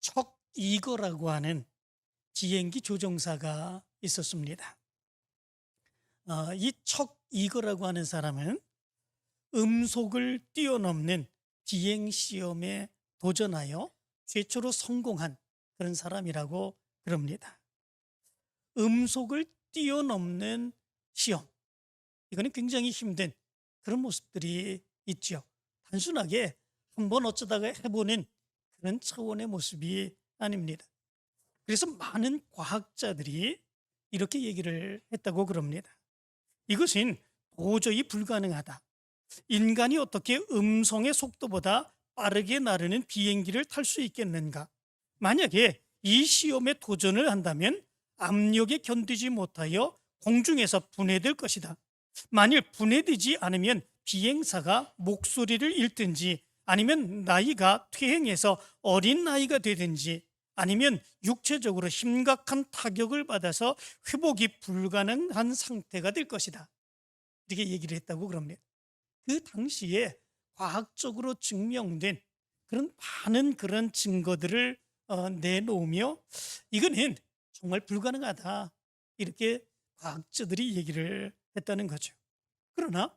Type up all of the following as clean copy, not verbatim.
척 이거라고 하는 비행기 조종사가 있었습니다. 이 척 이거라고 하는 사람은 음속을 뛰어넘는 비행 시험에 도전하여 최초로 성공한 그런 사람이라고 그럽니다. 음속을 뛰어넘는 시험, 이거는 굉장히 힘든 그런 모습들이 있죠. 단순하게 한번 어쩌다가 해보는 그런 차원의 모습이 아닙니다. 그래서 많은 과학자들이 이렇게 얘기를 했다고 그럽니다. 이것은 도저히 불가능하다. 인간이 어떻게 음성의 속도보다 빠르게 나르는 비행기를 탈 수 있겠는가? 만약에 이 시험에 도전을 한다면 압력에 견디지 못하여 공중에서 분해될 것이다. 만일 분해되지 않으면 비행사가 목소리를 잃든지 아니면 나이가 퇴행해서 어린 나이가 되든지 아니면 육체적으로 심각한 타격을 받아서 회복이 불가능한 상태가 될 것이다. 이렇게 얘기를 했다고 그럽니다. 그 당시에 과학적으로 증명된 그런 많은 그런 증거들을 내놓으며 이거는 정말 불가능하다. 이렇게 과학자들이 얘기를 했다는 거죠. 그러나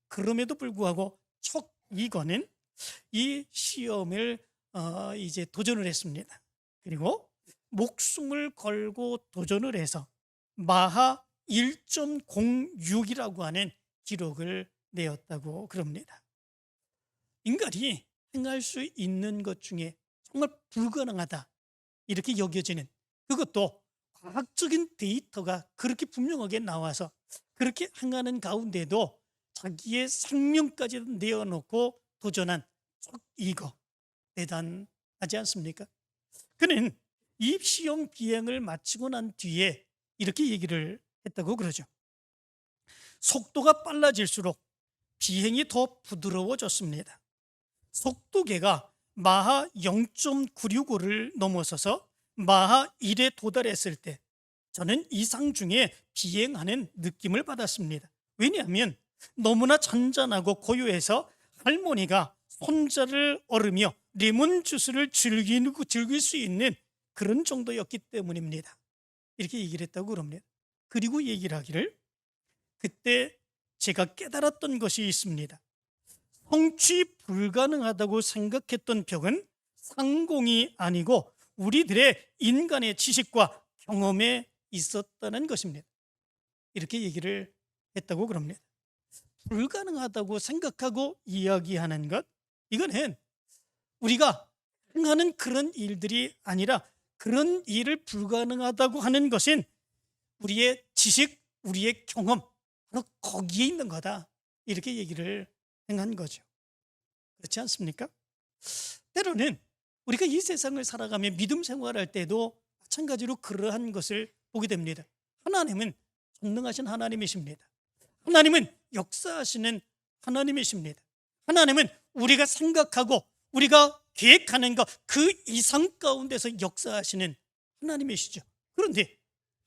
그럼에도 불구하고 척 이거는 이 시험을 이제 도전을 했습니다. 그리고 목숨을 걸고 도전을 해서 마하 1.06이라고 하는 기록을 내었다고 그럽니다. 인간이 행할 수 있는 것 중에 정말 불가능하다 이렇게 여겨지는, 그것도 과학적인 데이터가 그렇게 분명하게 나와서 그렇게 행하는 가운데도 자기의 생명까지 내어놓고 도전한 이거 대단하지 않습니까? 그는 이 시험 비행을 마치고 난 뒤에 이렇게 얘기를 했다고 그러죠. 속도가 빨라질수록 비행이 더 부드러워졌습니다. 속도계가 마하 0.965를 넘어서서 마하 1에 도달했을 때 저는 이상 중에 비행하는 느낌을 받았습니다. 왜냐하면 너무나 잔잔하고 고요해서 할머니가 손자를 얻으며 레몬 주스를 즐길 수 있는 그런 정도였기 때문입니다. 이렇게 얘기를 했다고 그럽니다. 그리고 얘기를 하기를, 그때 제가 깨달았던 것이 있습니다. 성취 불가능하다고 생각했던 벽은 상공이 아니고 우리들의 인간의 지식과 경험에 있었다는 것입니다. 이렇게 얘기를 했다고 그럽니다. 불가능하다고 생각하고 이야기하는 것, 이거는 우리가 행하는 그런 일들이 아니라 그런 일을 불가능하다고 하는 것은 우리의 지식, 우리의 경험, 바로 거기에 있는 거다. 이렇게 얘기를 한 거죠. 그렇지 않습니까? 때로는 우리가 이 세상을 살아가며 믿음 생활할 때도 마찬가지로 그러한 것을 보게 됩니다. 하나님은 전능하신 하나님이십니다. 하나님은 역사하시는 하나님이십니다. 하나님은 우리가 생각하고 우리가 계획하는 것 그 이상 가운데서 역사하시는 하나님이시죠. 그런데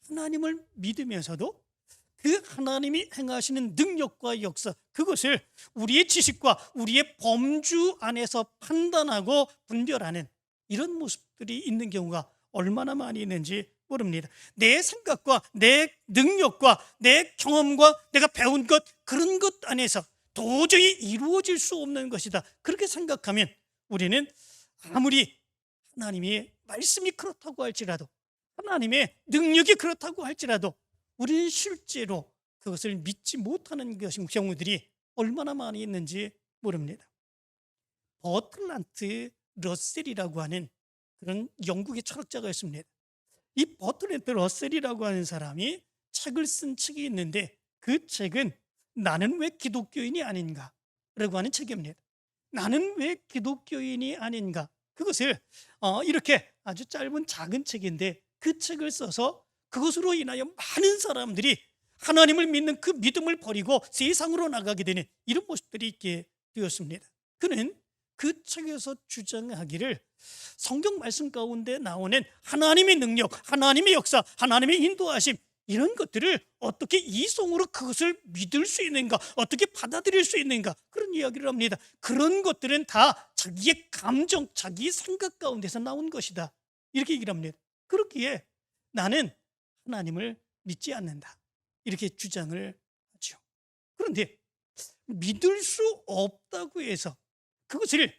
하나님을 믿으면서도 그 하나님이 행하시는 능력과 역사, 그것을 우리의 지식과 우리의 범주 안에서 판단하고 분별하는 이런 모습들이 있는 경우가 얼마나 많이 있는지 모릅니다. 내 생각과 내 능력과 내 경험과 내가 배운 것, 그런 것 안에서 도저히 이루어질 수 없는 것이다. 그렇게 생각하면 우리는 아무리 하나님의 말씀이 그렇다고 할지라도, 하나님의 능력이 그렇다고 할지라도 우리는 실제로 그것을 믿지 못하는 경우들이 얼마나 많이 있는지 모릅니다. 버틀란트 러셀이라고 하는 그런 영국의 철학자가 있습니다. 이 버틀란트 러셀이라고 하는 사람이 책을 쓴 책이 있는데 그 책은 나는 왜 기독교인이 아닌가 라고 하는 책입니다. 나는 왜 기독교인이 아닌가, 그것을 이렇게 아주 짧은 작은 책인데 그 책을 써서 그것으로 인하여 많은 사람들이 하나님을 믿는 그 믿음을 버리고 세상으로 나가게 되는 이런 모습들이 있게 되었습니다. 그는 그 책에서 주장하기를 성경 말씀 가운데 나오는 하나님의 능력, 하나님의 역사, 하나님의 인도하심, 이런 것들을 어떻게 이성으로 그것을 믿을 수 있는가, 어떻게 받아들일 수 있는가, 그런 이야기를 합니다. 그런 것들은 다 자기의 감정, 자기 생각 가운데서 나온 것이다, 이렇게 얘기를 합니다. 그렇기에 나는 하나님을 믿지 않는다, 이렇게 주장을 하죠. 그런데 믿을 수 없다고 해서 그것을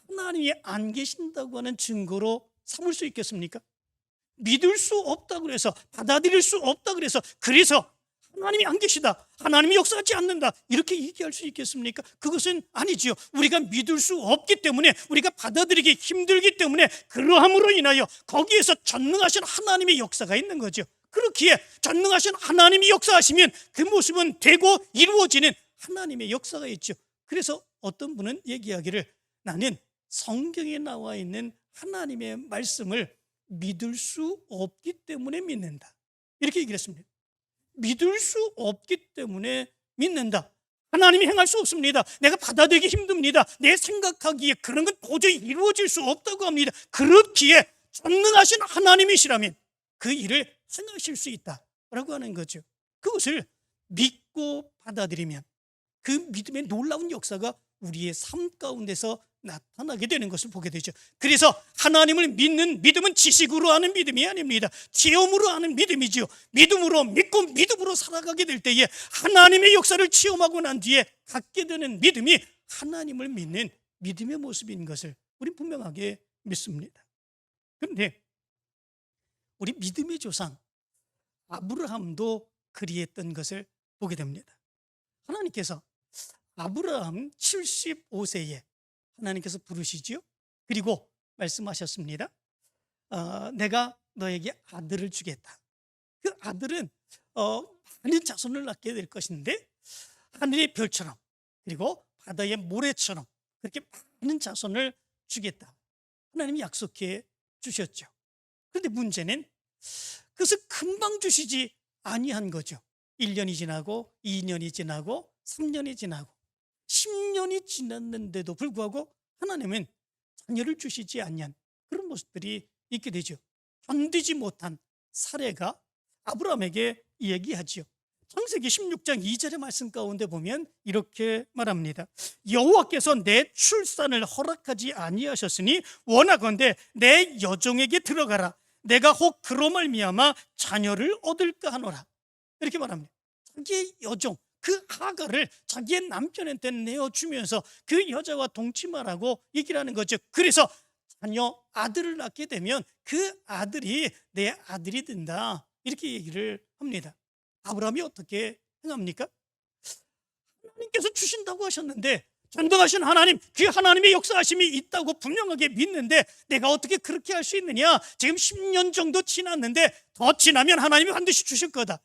하나님이 안 계신다고 하는 증거로 삼을 수 있겠습니까? 믿을 수 없다고 해서, 받아들일 수 없다고 해서, 그래서 하나님이 안 계시다, 하나님이 역사하지 않는다, 이렇게 얘기할 수 있겠습니까? 그것은 아니지요. 우리가 믿을 수 없기 때문에, 우리가 받아들이기 힘들기 때문에, 그러함으로 인하여 거기에서 전능하신 하나님의 역사가 있는 거죠. 그렇기에 전능하신 하나님이 역사하시면 그 모습은 되고 이루어지는 하나님의 역사가 있죠. 그래서 어떤 분은 얘기하기를, 나는 성경에 나와 있는 하나님의 말씀을 믿을 수 없기 때문에 믿는다, 이렇게 얘기를 했습니다. 믿을 수 없기 때문에 믿는다. 하나님이 행할 수 없습니다. 내가 받아들이기 힘듭니다. 내 생각하기에 그런 건 도저히 이루어질 수 없다고 합니다. 그렇기에 전능하신 하나님이시라면 그 일을 행하실 수 있다라고 하는 거죠. 그것을 믿고 받아들이면 그 믿음의 놀라운 역사가 우리의 삶 가운데서 나타나게 되는 것을 보게 되죠. 그래서 하나님을 믿는 믿음은 지식으로 하는 믿음이 아닙니다. 체험으로 하는 믿음이지요. 믿음으로 믿고 믿음으로 살아가게 될 때에 하나님의 역사를 체험하고 난 뒤에 갖게 되는 믿음이 하나님을 믿는 믿음의 모습인 것을 우리 분명하게 믿습니다. 그런데 우리 믿음의 조상 아브라함도 그리했던 것을 보게 됩니다. 하나님께서 아브라함 75세에 하나님께서 부르시지요. 그리고 말씀하셨습니다. 내가 너에게 아들을 주겠다. 그 아들은 많은 자손을 낳게 될 것인데, 하늘의 별처럼 그리고 바다의 모래처럼 그렇게 많은 자손을 주겠다, 하나님이 약속해 주셨죠. 그런데 문제는 그것을 금방 주시지 아니한 거죠. 1년이 지나고 2년이 지나고 3년이 지나고 10년이 지났는데도 불구하고 하나님은 자녀를 주시지 않는 그런 모습들이 있게 되죠. 견디지 못한 사례가 아브라함에게 얘기하지요. 창세기 16장 2절의 말씀 가운데 보면 이렇게 말합니다. 여호와께서 내 출산을 허락하지 아니하셨으니 원하건대 내 여종에게 들어가라. 내가 혹 그로 말미암아 자녀를 얻을까 하노라. 이렇게 말합니다. 자기의 여종, 그 하갈을 자기의 남편한테 내어주면서 그 여자와 동침하라고 얘기를 하는 거죠. 그래서 자녀 아들을 낳게 되면 그 아들이 내 아들이 된다, 이렇게 얘기를 합니다. 아브라함이 어떻게 행합니까? 하나님께서 주신다고 하셨는데, 전능하신 하나님, 그 하나님의 역사하심이 있다고 분명하게 믿는데 내가 어떻게 그렇게 할 수 있느냐? 지금 10년 정도 지났는데 더 지나면 하나님이 반드시 주실 거다.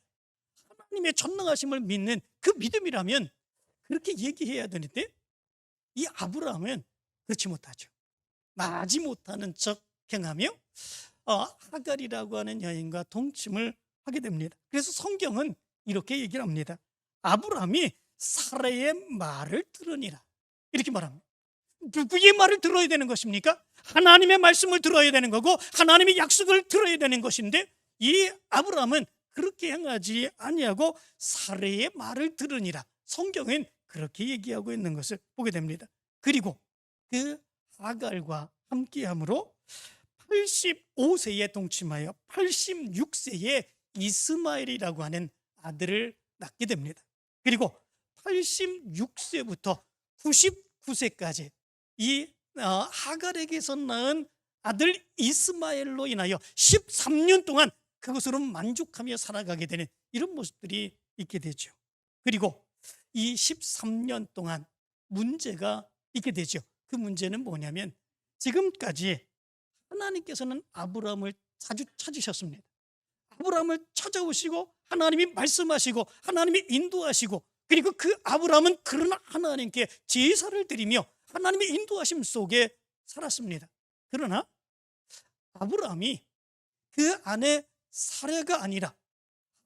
하나님의 전능하심을 믿는 그 믿음이라면 그렇게 얘기해야 되는데, 이 아브라함은 그렇지 못하죠. 나지 못하는 척 행하며 하갈이라고 하는 여인과 동침을 하게 됩니다. 그래서 성경은 이렇게 얘기를 합니다. 아브라함이 사라의 말을 들으니라, 이렇게 말합니다. 누구의 말을 들어야 되는 것입니까? 하나님의 말씀을 들어야 되는 거고 하나님의 약속을 들어야 되는 것인데, 이 아브라함은 그렇게 행하지 아니하고 사라의 말을 들으니라. 성경은 그렇게 얘기하고 있는 것을 보게 됩니다. 그리고 그 하갈과 함께함으로 85세에 동침하여 86세에 이스마엘이라고 하는 아들을 낳게 됩니다. 그리고 86세부터 99세까지 이 하갈에게서 낳은 아들 이스마엘로 인하여 13년 동안 그것으로 만족하며 살아가게 되는 이런 모습들이 있게 되죠. 그리고 이 13년 동안 문제가 있게 되죠. 그 문제는 뭐냐면, 지금까지 하나님께서는 아브라함을 자주 찾으셨습니다. 아브라함을 찾아오시고 하나님이 말씀하시고 하나님이 인도하시고, 그리고 그 아브라함은 그런 하나님께 제사를 드리며 하나님의 인도하심 속에 살았습니다. 그러나 아브라함이 그 아내 사례가 아니라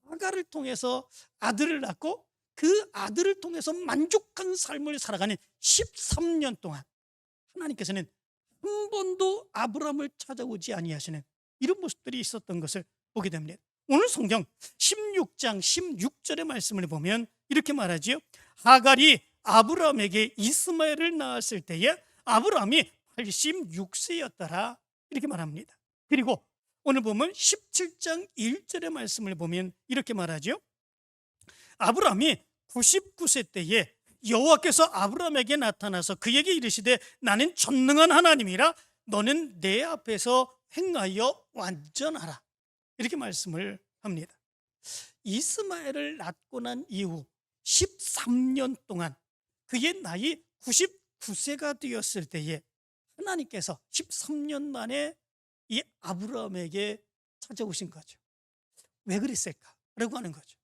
하갈을 통해서 아들을 낳고 그 아들을 통해서 만족한 삶을 살아가는 13년 동안 하나님께서는 한 번도 아브라함을 찾아오지 아니하시는 이런 모습들이 있었던 것을 보게 됩니다. 오늘 성경 16장 16절의 말씀을 보면 이렇게 말하지요. 하갈이 아브라함에게 이스마엘을 낳았을 때에 아브라함이 86세였더라 이렇게 말합니다. 그리고 오늘 보면 17장 1절의 말씀을 보면 이렇게 말하죠. 아브라함이 99세 때에 여호와께서 아브라함에게 나타나서 그에게 이르시되 나는 전능한 하나님이라 너는 내 앞에서 행하여 완전하라 이렇게 말씀을 합니다. 이스마엘을 낳고 난 이후 13년 동안 그의 나이 99세가 되었을 때에 하나님께서 13년 만에 이 아브라함에게 찾아오신 거죠. 왜 그랬을까라고 하는 거죠.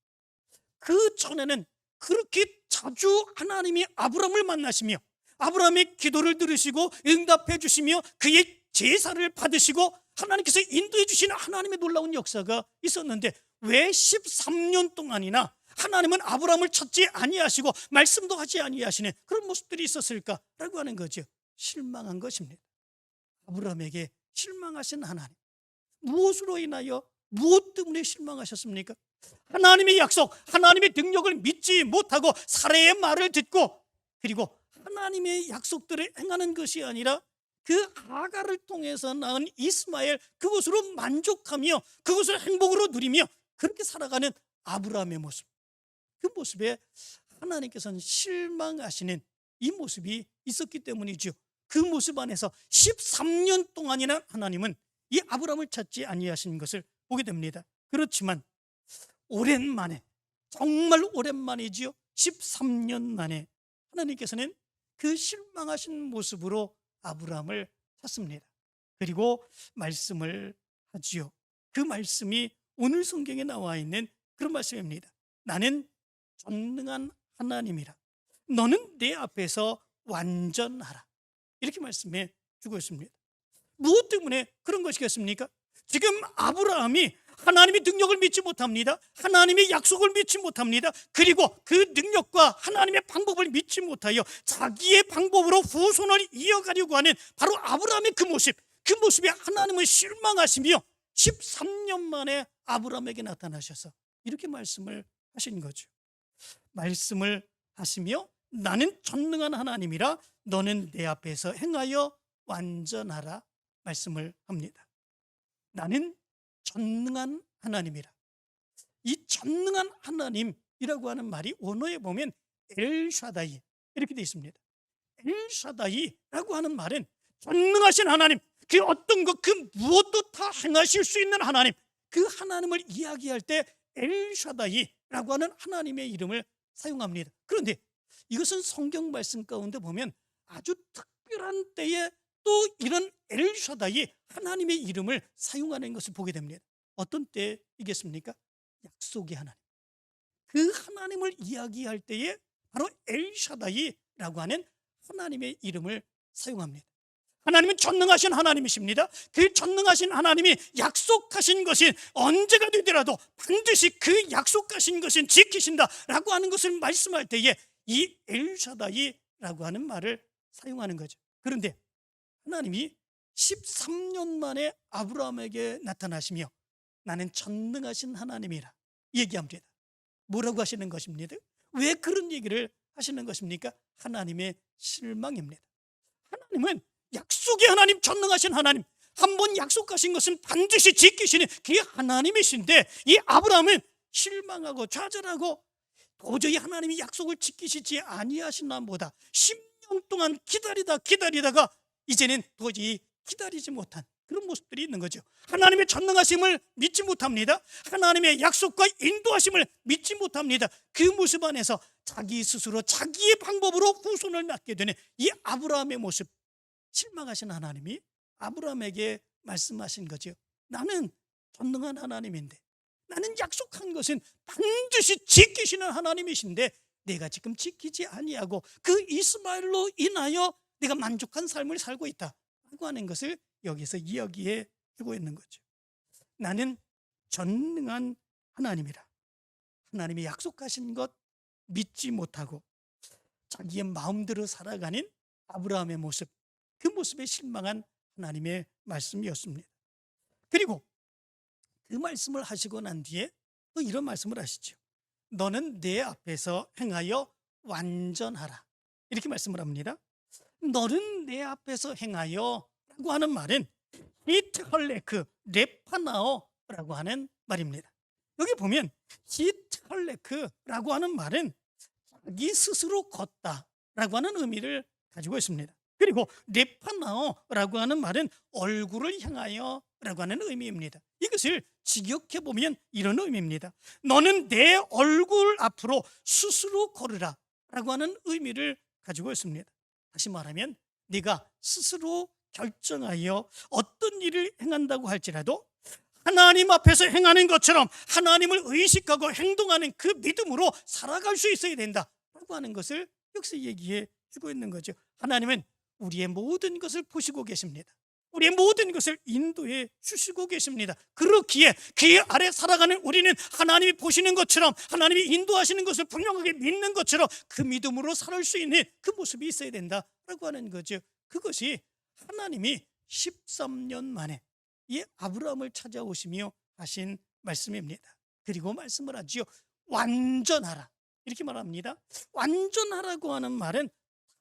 그 전에는 그렇게 자주 하나님이 아브라함을 만나시며 아브라함의 기도를 들으시고 응답해 주시며 그의 제사를 받으시고 하나님께서 인도해 주시는 하나님의 놀라운 역사가 있었는데 왜 13년 동안이나 하나님은 아브라함을 찾지 아니하시고 말씀도 하지 아니하시는 그런 모습들이 있었을까라고 하는 거죠. 실망한 것입니다. 아브라함에게 실망하신 하나님, 무엇으로 인하여 무엇 때문에 실망하셨습니까? 하나님의 약속, 하나님의 능력을 믿지 못하고 사례의 말을 듣고 그리고 하나님의 약속들을 행하는 것이 아니라 그 하갈을 통해서 낳은 이스마엘 그것으로 만족하며 그것을 행복으로 누리며 그렇게 살아가는 아브라함의 모습, 그 모습에 하나님께서는 실망하시는 이 모습이 있었기 때문이죠. 그 모습 안에서 13년 동안이나 하나님은 이 아브라함을 찾지 아니하신 것을 보게 됩니다. 그렇지만 오랜만에, 정말 오랜만이지요. 13년 만에 하나님께서는 그 실망하신 모습으로 아브라함을 찾습니다. 그리고 말씀을 하지요. 그 말씀이 오늘 성경에 나와 있는 그런 말씀입니다. 나는 전능한 하나님이라 너는 내 앞에서 완전하라 이렇게 말씀해 주고 있습니다. 무엇 때문에 그런 것이겠습니까? 지금 아브라함이 하나님의 능력을 믿지 못합니다. 하나님의 약속을 믿지 못합니다. 그리고 그 능력과 하나님의 방법을 믿지 못하여 자기의 방법으로 후손을 이어가려고 하는 바로 아브라함의 그 모습에 하나님을 실망하시며 13년 만에 아브라함에게 나타나셔서 이렇게 말씀을 하신 거죠. 말씀을 하시며 나는 전능한 하나님이라 너는 내 앞에서 행하여 완전하라 말씀을 합니다. 나는 전능한 하나님이라. 이 전능한 하나님이라고 하는 말이 원어에 보면 엘샤다이 이렇게 되어 있습니다. 엘샤다이라고 하는 말은 전능하신 하나님, 그 어떤 것, 그 무엇도 다 행하실 수 있는 하나님, 그 하나님을 이야기할 때 엘샤다이라고 하는 하나님의 이름을 사용합니다. 그런데 이것은 성경 말씀 가운데 보면 아주 특별한 때에 또 이런 엘샤다이 하나님의 이름을 사용하는 것을 보게 됩니다. 어떤 때이겠습니까? 약속의 하나님, 그 하나님을 이야기할 때에 바로 엘샤다이라고 하는 하나님의 이름을 사용합니다. 하나님은 전능하신 하나님이십니다. 그 전능하신 하나님이 약속하신 것이 언제가 되더라도 반드시 그 약속하신 것은 지키신다라고 하는 것을 말씀할 때에 이 엘샤다이라고 하는 말을 사용하는 거죠. 그런데 하나님이 13년 만에 아브라함에게 나타나시며 나는 전능하신 하나님이라 얘기합니다. 뭐라고 하시는 것입니다? 왜 그런 얘기를 하시는 것입니까? 하나님의 실망입니다. 하나님은 약속의 하나님, 전능하신 하나님, 한 번 약속하신 것은 반드시 지키시는 그 하나님이신데 이 아브라함은 실망하고 좌절하고 도저히 하나님이 약속을 지키시지 아니하시나 보다 10년 동안 기다리다가 이제는 도저히 기다리지 못한 그런 모습들이 있는 거죠. 하나님의 전능하심을 믿지 못합니다. 하나님의 약속과 인도하심을 믿지 못합니다. 그 모습 안에서 자기 스스로 자기의 방법으로 후손을 낳게 되는 이 아브라함의 모습, 실망하신 하나님이 아브라함에게 말씀하신 거죠. 나는 전능한 하나님인데, 나는 약속한 것은 반드시 지키시는 하나님이신데 내가 지금 지키지 아니하고 그 이스마엘로 인하여 내가 만족한 삶을 살고 있다라고 하는 것을 여기서 이야기해 주고 있는 거죠. 나는 전능한 하나님이라. 하나님이 약속하신 것 믿지 못하고 자기의 마음대로 살아가는 아브라함의 모습, 그 모습에 실망한 하나님의 말씀이었습니다. 그리고 그 말씀을 하시고 난 뒤에 또 이런 말씀을 하시죠. 너는 내 앞에서 행하여 완전하라. 이렇게 말씀을 합니다. 너는 내 앞에서 행하여 라고 하는 말은 히트헐레크 레파나오라고 하는 말입니다. 여기 보면 히트헐레크라고 하는 말은 자기 스스로 걷다라고 하는 의미를 가지고 있습니다. 그리고 레파나오라고 하는 말은 얼굴을 향하여 라고 하는 의미입니다. 이것을 직역해 보면 이런 의미입니다. 너는 내 얼굴 앞으로 스스로 걸으라 라고 하는 의미를 가지고 있습니다. 다시 말하면 네가 스스로 결정하여 어떤 일을 행한다고 할지라도 하나님 앞에서 행하는 것처럼 하나님을 의식하고 행동하는 그 믿음으로 살아갈 수 있어야 된다라고 하는 것을 여기서 얘기해 주고 있는 거죠. 하나님은 우리의 모든 것을 보시고 계십니다. 우리의 모든 것을 인도해 주시고 계십니다. 그렇기에 그 아래 살아가는 우리는 하나님이 보시는 것처럼 하나님이 인도하시는 것을 분명하게 믿는 것처럼 그 믿음으로 살 수 있는 그 모습이 있어야 된다라고 하는 거죠. 그것이 하나님이 13년 만에 이 아브라함을 찾아오시며 하신 말씀입니다. 그리고 말씀을 하지요. 완전하라 이렇게 말합니다. 완전하라고 하는 말은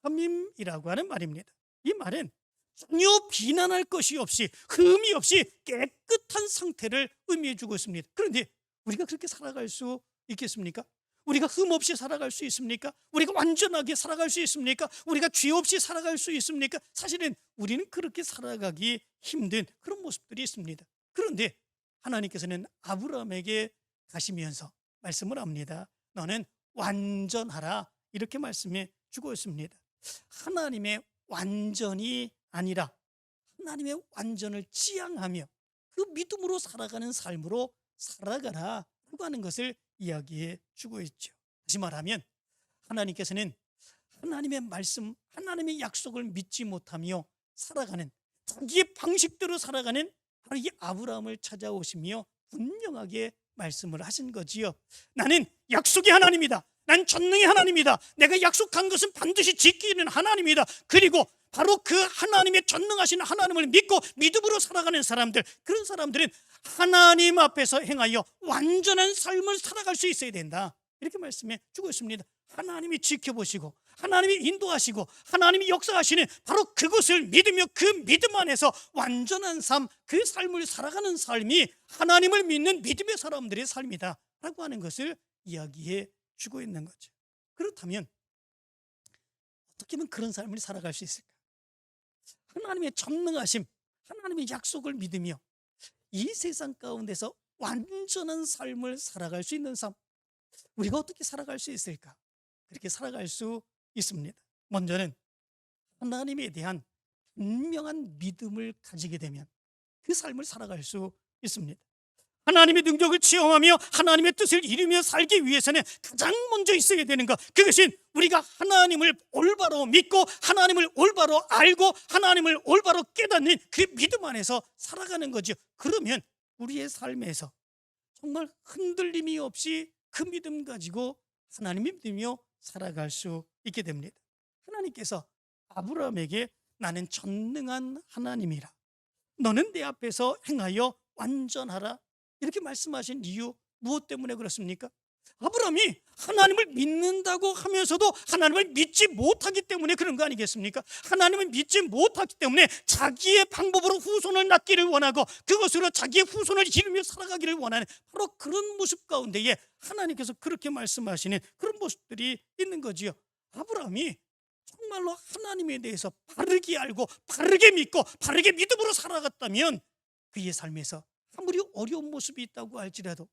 타밈이라고 하는 말입니다. 이 말은 전혀 비난할 것이 없이 흠이 없이 깨끗한 상태를 의미해 주고 있습니다. 그런데 우리가 그렇게 살아갈 수 있겠습니까? 우리가 흠 없이 살아갈 수 있습니까? 우리가 완전하게 살아갈 수 있습니까? 우리가 죄 없이 살아갈 수 있습니까? 사실은 우리는 그렇게 살아가기 힘든 그런 모습들이 있습니다. 그런데 하나님께서는 아브라함에게 가시면서 말씀을 합니다. 너는 완전하라 이렇게 말씀해 주고 있습니다. 하나님의 완전이 아니라 하나님의 완전을 지향하며 그 믿음으로 살아가는 삶으로 살아가라 라고 하는 것을 이야기해 주고 있죠. 다시 말하면 하나님께서는 하나님의 말씀, 하나님의 약속을 믿지 못하며 살아가는 자기의 방식대로 살아가는 바로 이 아브라함을 찾아오시며 분명하게 말씀을 하신 거지요. 나는 약속의 하나님이다. 난 전능의 하나님이다. 내가 약속한 것은 반드시 지키는 하나님이다. 그리고 바로 그 하나님의 전능하신 하나님을 믿고 믿음으로 살아가는 사람들, 그런 사람들은 하나님 앞에서 행하여 완전한 삶을 살아갈 수 있어야 된다 이렇게 말씀해 주고 있습니다. 하나님이 지켜보시고 하나님이 인도하시고 하나님이 역사하시는 바로 그것을 믿으며 그 믿음 안에서 완전한 삶, 그 삶을 살아가는 삶이 하나님을 믿는 믿음의 사람들의 삶이다 라고 하는 것을 이야기해 주고 있는 거죠. 그렇다면 어떻게 하면 그런 삶을 살아갈 수 있을까? 하나님의 전능하심, 하나님의 약속을 믿으며 이 세상 가운데서 완전한 삶을 살아갈 수 있는 삶, 우리가 어떻게 살아갈 수 있을까? 그렇게 살아갈 수 있습니다. 먼저는 하나님에 대한 분명한 믿음을 가지게 되면 그 삶을 살아갈 수 있습니다. 하나님의 능력을 체험하며 하나님의 뜻을 이루며 살기 위해서는 가장 먼저 있어야 되는 것, 그것은 우리가 하나님을 올바로 믿고 하나님을 올바로 알고 하나님을 올바로 깨닫는 그 믿음 안에서 살아가는 거죠. 그러면 우리의 삶에서 정말 흔들림이 없이 그 믿음 가지고 하나님을 믿으며 살아갈 수 있게 됩니다. 하나님께서 아브라함에게 나는 전능한 하나님이라, 너는 내 앞에서 행하여 완전하라 이렇게 말씀하신 이유, 무엇 때문에 그렇습니까? 아브라함이 하나님을 믿는다고 하면서도 하나님을 믿지 못하기 때문에 그런 거 아니겠습니까? 하나님을 믿지 못하기 때문에 자기의 방법으로 후손을 낳기를 원하고 그것으로 자기의 후손을 이루며 살아가기를 원하는 바로 그런 모습 가운데에 하나님께서 그렇게 말씀하시는 그런 모습들이 있는 거지요. 아브라함이 정말로 하나님에 대해서 바르게 알고 바르게 믿고 바르게 믿음으로 살아갔다면 그의 삶에서 아무리 어려운 모습이 있다고 할지라도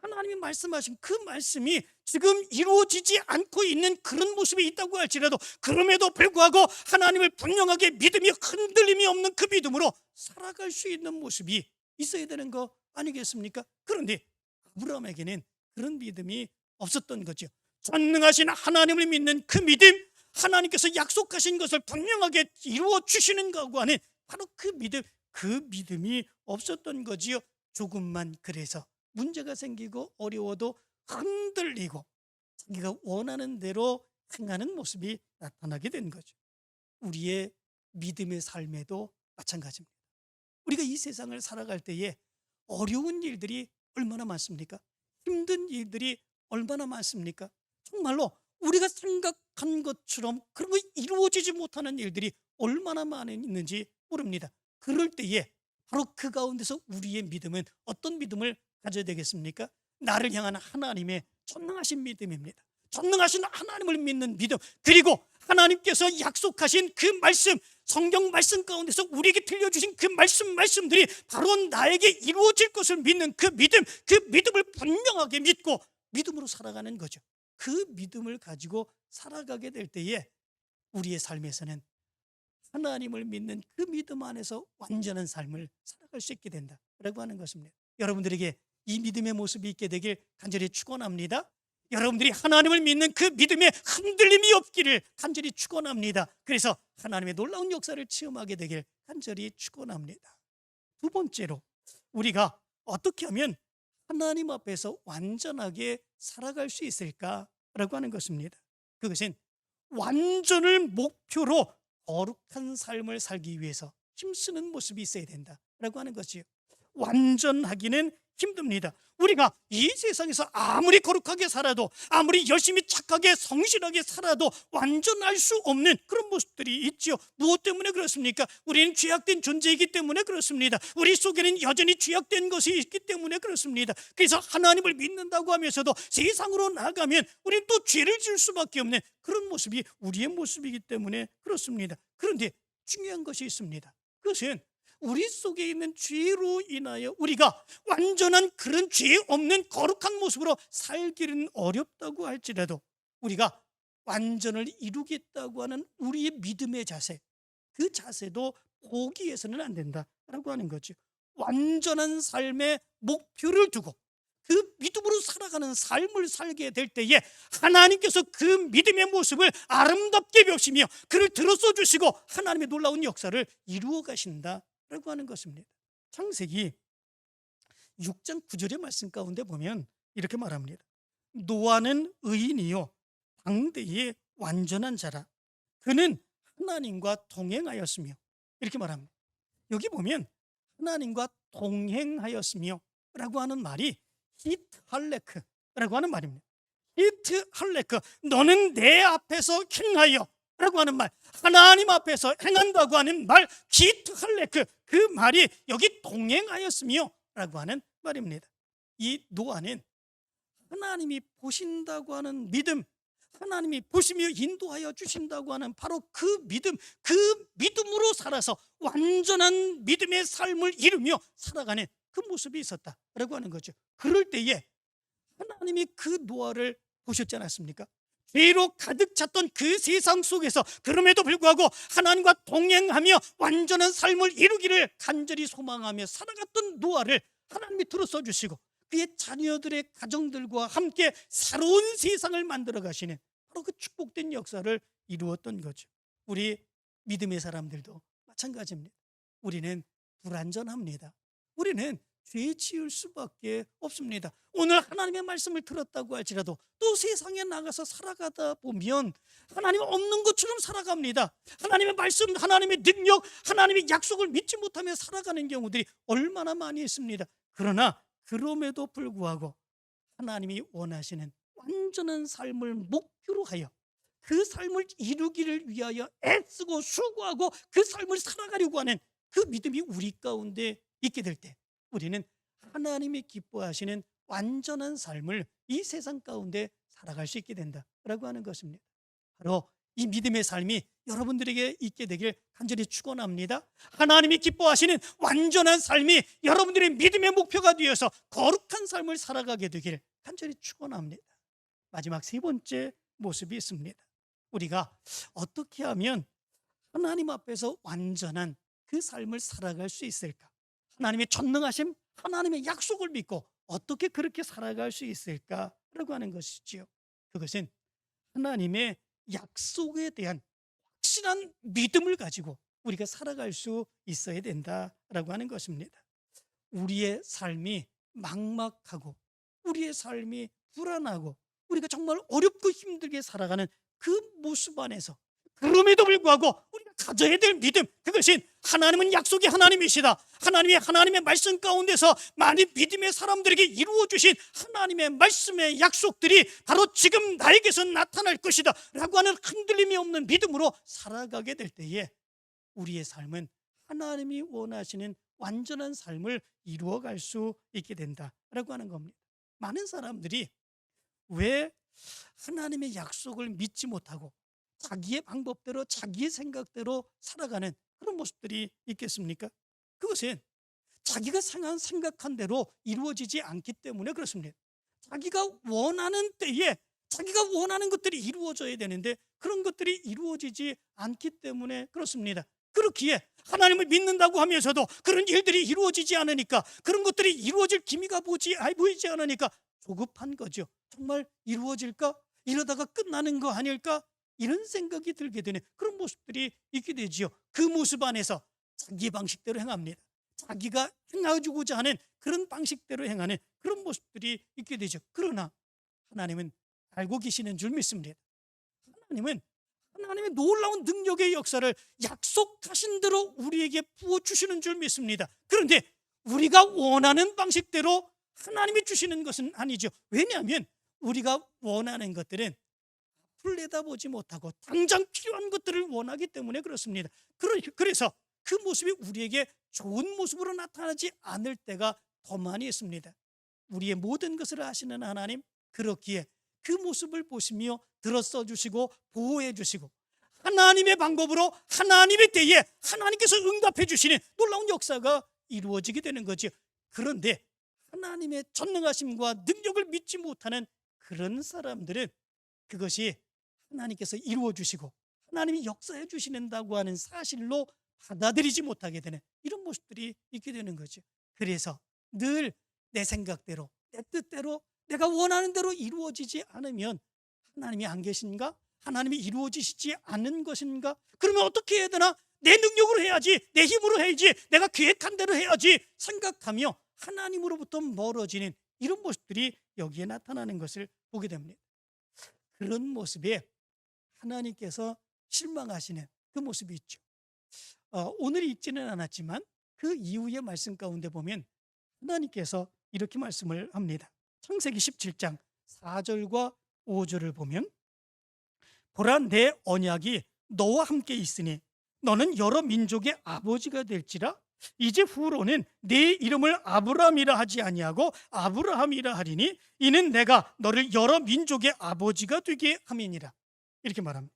하나님이 말씀하신 그 말씀이 지금 이루어지지 않고 있는 그런 모습이 있다고 할지라도 그럼에도 불구하고 하나님을 분명하게 믿으며 흔들림이 없는 그 믿음으로 살아갈 수 있는 모습이 있어야 되는 거 아니겠습니까? 그런데 아브라함에게는 그런 믿음이 없었던 거죠. 전능하신 하나님을 믿는 그 믿음, 하나님께서 약속하신 것을 분명하게 이루어 주시는 것과 하는 바로 그 믿음이 없었던 거지요. 조금만 그래서 문제가 생기고 어려워도 흔들리고 자기가 원하는 대로 행하는 모습이 나타나게 된 거죠. 우리의 믿음의 삶에도 마찬가지입니다. 우리가 이 세상을 살아갈 때에 어려운 일들이 얼마나 많습니까? 힘든 일들이 얼마나 많습니까? 정말로 우리가 생각한 것처럼 그런 거 이루어지지 못하는 일들이 얼마나 많이 있는지 모릅니다. 그럴 때에 바로 그 가운데서 우리의 믿음은 어떤 믿음을 가져야 되겠습니까? 나를 향한 하나님의 전능하신 믿음입니다. 전능하신 하나님을 믿는 믿음, 그리고 하나님께서 약속하신 그 말씀, 성경 말씀 가운데서 우리에게 들려주신 그 말씀들이 바로 나에게 이루어질 것을 믿는 그 믿음을 분명하게 믿고 믿음으로 살아가는 거죠. 그 믿음을 가지고 살아가게 될 때에 우리의 삶에서는 하나님을 믿는 그 믿음 안에서 완전한 삶을 살아갈 수 있게 된다라고 하는 것입니다. 여러분들에게 이 믿음의 모습이 있게 되길 간절히 축원합니다. 여러분들이 하나님을 믿는 그 믿음에 흔들림이 없기를 간절히 축원합니다. 그래서 하나님의 놀라운 역사를 체험하게 되길 간절히 축원합니다. 두 번째로 우리가 어떻게 하면 하나님 앞에서 완전하게 살아갈 수 있을까라고 하는 것입니다. 그것은 완전을 목표로 거룩한 삶을 살기 위해서 힘쓰는 모습이 있어야 된다라고 하는 것이요. 완전하기는 힘듭니다. 우리가 이 세상에서 아무리 거룩하게 살아도, 아무리 열심히 착하게 성실하게 살아도 완전할 수 없는 그런 모습들이 있죠. 무엇 때문에 그렇습니까? 우리는 죄악된 존재이기 때문에 그렇습니다. 우리 속에는 여전히 죄악된 것이 있기 때문에 그렇습니다. 그래서 하나님을 믿는다고 하면서도 세상으로 나가면 우리는 또 죄를 지을 수밖에 없는 그런 모습이 우리의 모습이기 때문에 그렇습니다. 그런데 중요한 것이 있습니다. 그것은 우리 속에 있는 죄로 인하여 우리가 완전한 그런 죄 없는 거룩한 모습으로 살기는 어렵다고 할지라도 우리가 완전을 이루겠다고 하는 우리의 믿음의 자세, 그 자세도 포기해서는 안 된다라고 하는 거죠. 완전한 삶의 목표를 두고 그 믿음으로 살아가는 삶을 살게 될 때에 하나님께서 그 믿음의 모습을 아름답게 벽시며 그를 들어서 주시고 하나님의 놀라운 역사를 이루어 가신다 라고 하는 것입니다. 창세기 6장 9절의 말씀 가운데 보면 이렇게 말합니다. 노아는 의인이요 당대의 완전한 자라. 그는 하나님과 동행하였으며, 이렇게 말합니다. 여기 보면 하나님과 동행하였으며 라고 하는 말이 히트할레크라고 하는 말입니다. 히트할레크, 너는 내 앞에서 행하여 라고 하는 말, 하나님 앞에서 행한다고 하는 말, 히트할레크, 그 말이 여기 동행하였으며 라고 하는 말입니다. 이 노아는 하나님이 보신다고 하는 믿음, 하나님이 보시며 인도하여 주신다고 하는 바로 그 믿음으로 살아서 완전한 믿음의 삶을 이루며 살아가는 그 모습이 있었다라고 하는 거죠. 그럴 때에 하나님이 그 노아를 보셨지 않았습니까? 죄로 가득 찼던 그 세상 속에서 그럼에도 불구하고 하나님과 동행하며 완전한 삶을 이루기를 간절히 소망하며 살아갔던 노아를 하나님이 들어서 주시고 그의 자녀들의 가정들과 함께 새로운 세상을 만들어 가시는 바로 그 축복된 역사를 이루었던 거죠. 우리 믿음의 사람들도 마찬가지입니다. 우리는 불완전합니다. 우리는 죄 지을 수밖에 없습니다. 오늘 하나님의 말씀을 들었다고 할지라도 또 세상에 나가서 살아가다 보면 하나님 없는 것처럼 살아갑니다. 하나님의 말씀, 하나님의 능력, 하나님의 약속을 믿지 못하며 살아가는 경우들이 얼마나 많이 있습니다. 그러나 그럼에도 불구하고 하나님이 원하시는 완전한 삶을 목표로 하여 그 삶을 이루기를 위하여 애쓰고 수고하고 그 삶을 살아가려고 하는 그 믿음이 우리 가운데 있게 될 때 우리는 하나님이 기뻐하시는 완전한 삶을 이 세상 가운데 살아갈 수 있게 된다라고 하는 것입니다. 바로 이 믿음의 삶이 여러분들에게 있게 되길 간절히 축원합니다. 하나님이 기뻐하시는 완전한 삶이 여러분들의 믿음의 목표가 되어서 거룩한 삶을 살아가게 되길 간절히 축원합니다. 마지막 세 번째 모습이 있습니다. 우리가 어떻게 하면 하나님 앞에서 완전한 그 삶을 살아갈 수 있을까? 하나님의 전능하심, 하나님의 약속을 믿고 어떻게 그렇게 살아갈 수 있을까라고 하는 것이지요. 그것은 하나님의 약속에 대한 확실한 믿음을 가지고 우리가 살아갈 수 있어야 된다라고 하는 것입니다. 우리의 삶이 막막하고 우리의 삶이 불안하고 우리가 정말 어렵고 힘들게 살아가는 그 모습 안에서 그럼에도 불구하고 우리가 가져야 될 믿음, 그것이 하나님은 약속이 하나님이시다, 하나님의 말씀 가운데서 많은 믿음의 사람들에게 이루어 주신 하나님의 말씀의 약속들이 바로 지금 나에게서 나타날 것이다 라고 하는 흔들림이 없는 믿음으로 살아가게 될 때에 우리의 삶은 하나님이 원하시는 완전한 삶을 이루어갈 수 있게 된다라고 하는 겁니다. 많은 사람들이 왜 하나님의 약속을 믿지 못하고 자기의 방법대로 자기의 생각대로 살아가는 그런 모습들이 있겠습니까? 그것은 자기가 생각한 대로 이루어지지 않기 때문에 그렇습니다. 자기가 원하는 때에 자기가 원하는 것들이 이루어져야 되는데 그런 것들이 이루어지지 않기 때문에 그렇습니다. 그렇기에 하나님을 믿는다고 하면서도 그런 일들이 이루어지지 않으니까, 그런 것들이 이루어질 기미가 보이지 않으니까 조급한 거죠. 정말 이루어질까? 이러다가 끝나는 거 아닐까? 이런 생각이 들게 되는 그런 모습들이 있게 되지요. 그 모습 안에서 자기의 방식대로 행합니다. 자기가 행하고자 하는 그런 방식대로 행하는 그런 모습들이 있게 되죠. 그러나 하나님은 알고 계시는 줄 믿습니다. 하나님은 하나님의 놀라운 능력의 역사를 약속하신 대로 우리에게 부어주시는 줄 믿습니다. 그런데 우리가 원하는 방식대로 하나님이 주시는 것은 아니죠. 왜냐하면 우리가 원하는 것들은 앞을 내다보지 못하고 당장 필요한 것들을 원하기 때문에 그렇습니다. 그래서 그 모습이 우리에게 좋은 모습으로 나타나지 않을 때가 더 많이 있습니다. 우리의 모든 것을 아시는 하나님, 그렇기에 그 모습을 보시며 들어써 주시고 보호해 주시고 하나님의 방법으로 하나님의 때에 하나님께서 응답해 주시는 놀라운 역사가 이루어지게 되는 거죠. 그런데 하나님의 전능하심과 능력을 믿지 못하는 그런 사람들은 그것이 하나님께서 이루어 주시고 하나님이 역사해 주시는다고 하는 사실로 받아들이지 못하게 되는 이런 모습들이 있게 되는 거죠. 그래서 늘 내 생각대로 내 뜻대로 내가 원하는 대로 이루어지지 않으면 하나님이 안 계신가? 하나님이 이루어지시지 않는 것인가? 그러면 어떻게 해야 되나? 내 능력으로 해야지, 내 힘으로 해야지, 내가 계획한 대로 해야지 생각하며 하나님으로부터 멀어지는 이런 모습들이 여기에 나타나는 것을 보게 됩니다. 그런 모습에 하나님께서 실망하시는 그 모습이 있죠. 오늘 읽지는 않았지만 그 이후의 말씀 가운데 보면 하나님께서 이렇게 말씀을 합니다. 창세기 17장 4절과 5절을 보면 보라, 내 언약이 너와 함께 있으니 너는 여러 민족의 아버지가 될지라. 이제 후로는 네 이름을 아브라함이라 하지 아니하고 아브라함이라 하리니 이는 내가 너를 여러 민족의 아버지가 되게 함이니라. 이렇게 말합니다.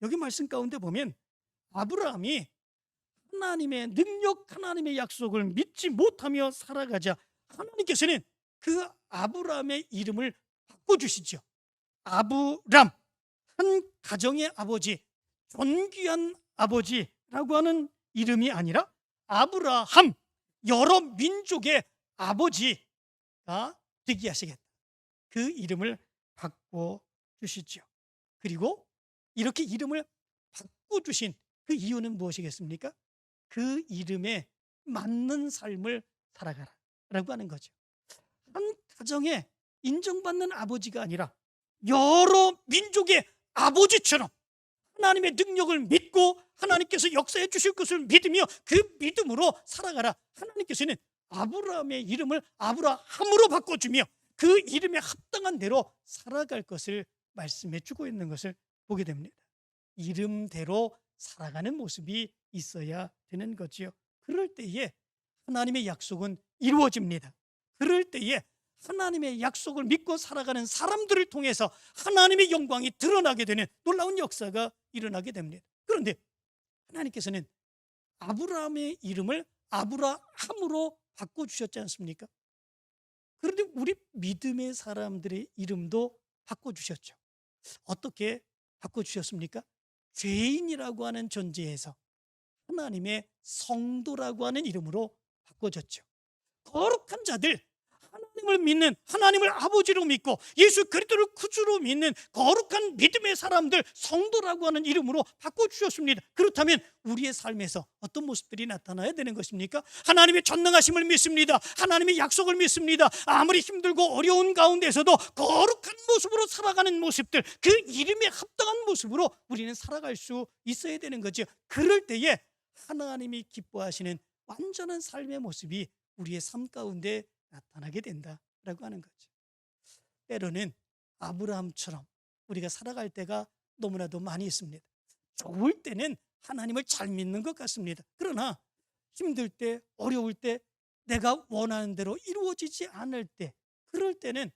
여기 말씀 가운데 보면 아브라함이 하나님의 능력, 하나님의 약속을 믿지 못하며 살아가자 하나님께서는 그 아브라함의 이름을 바꿔주시죠. 아브람, 한 가정의 아버지, 존귀한 아버지라고 하는 이름이 아니라 아브라함, 여러 민족의 아버지가 되게 하시겠다. 그 이름을 바꿔주시죠. 그리고 이렇게 이름을 바꿔주신 그 이유는 무엇이겠습니까? 그 이름에 맞는 삶을 살아가라 라고 하는 거죠. 한 가정에 인정받는 아버지가 아니라 여러 민족의 아버지처럼 하나님의 능력을 믿고 하나님께서 역사해 주실 것을 믿으며 그 믿음으로 살아가라. 하나님께서는 아브라함의 이름을 아브라함으로 바꿔주며 그 이름에 합당한 대로 살아갈 것을 말씀해 주고 있는 것을 보게 됩니다. 이름대로 살아가는 모습이 있어야 되는 거지요. 그럴 때에 하나님의 약속은 이루어집니다. 그럴 때에 하나님의 약속을 믿고 살아가는 사람들을 통해서 하나님의 영광이 드러나게 되는 놀라운 역사가 일어나게 됩니다. 그런데 하나님께서는 아브라함의 이름을 아브라함으로 바꿔주셨지 않습니까? 그런데 우리 믿음의 사람들의 이름도 바꿔주셨죠. 어떻게 바꿔주셨습니까? 죄인이라고 하는 존재에서 하나님의 성도라고 하는 이름으로 바꿔줬죠. 거룩한 자들, 하나님을 믿는, 하나님을 아버지로 믿고 예수 그리스도를 구주로 믿는 거룩한 믿음의 사람들, 성도라고 하는 이름으로 바꿔주셨습니다. 그렇다면 우리의 삶에서 어떤 모습들이 나타나야 되는 것입니까? 하나님의 전능하심을 믿습니다. 하나님의 약속을 믿습니다. 아무리 힘들고 어려운 가운데서도 거룩한 모습으로 살아가는 모습들, 그 이름에 합당한 모습으로 우리는 살아갈 수 있어야 되는 거죠. 그럴 때에 하나님이 기뻐하시는 완전한 삶의 모습이 우리의 삶 가운데 나타나게 된다라고 하는 거죠. 때로는 아브라함처럼 우리가 살아갈 때가 너무나도 많이 있습니다. 좋을 때는 하나님을 잘 믿는 것 같습니다. 그러나 힘들 때, 어려울 때, 내가 원하는 대로 이루어지지 않을 때, 그럴 때는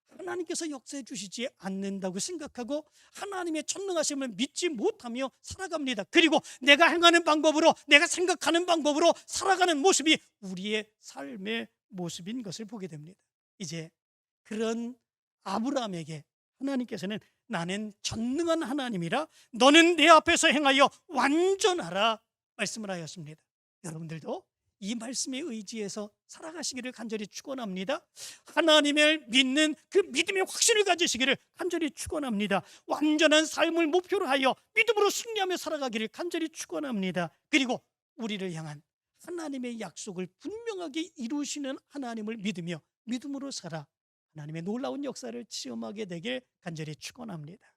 하나님께서 역사해 주시지 않는다고 생각하고 하나님의 전능하심을 믿지 못하며 살아갑니다. 그리고 내가 행하는 방법으로, 내가 생각하는 방법으로 살아가는 모습이 우리의 삶의 모습인 것을 보게 됩니다. 이제 그런 아브라함에게 하나님께서는 나는 전능한 하나님이라 너는 내 앞에서 행하여 완전하라 말씀을 하였습니다. 여러분들도 이 말씀에 의지해서 살아가시기를 간절히 축원합니다. 하나님을 믿는 그 믿음의 확신을 가지시기를 간절히 축원합니다. 완전한 삶을 목표로 하여 믿음으로 승리하며 살아가기를 간절히 축원합니다. 그리고 우리를 향한 하나님의 약속을 분명하게 이루시는 하나님을 믿으며 믿음으로 살아 하나님의 놀라운 역사를 체험하게 되길 간절히 축원합니다.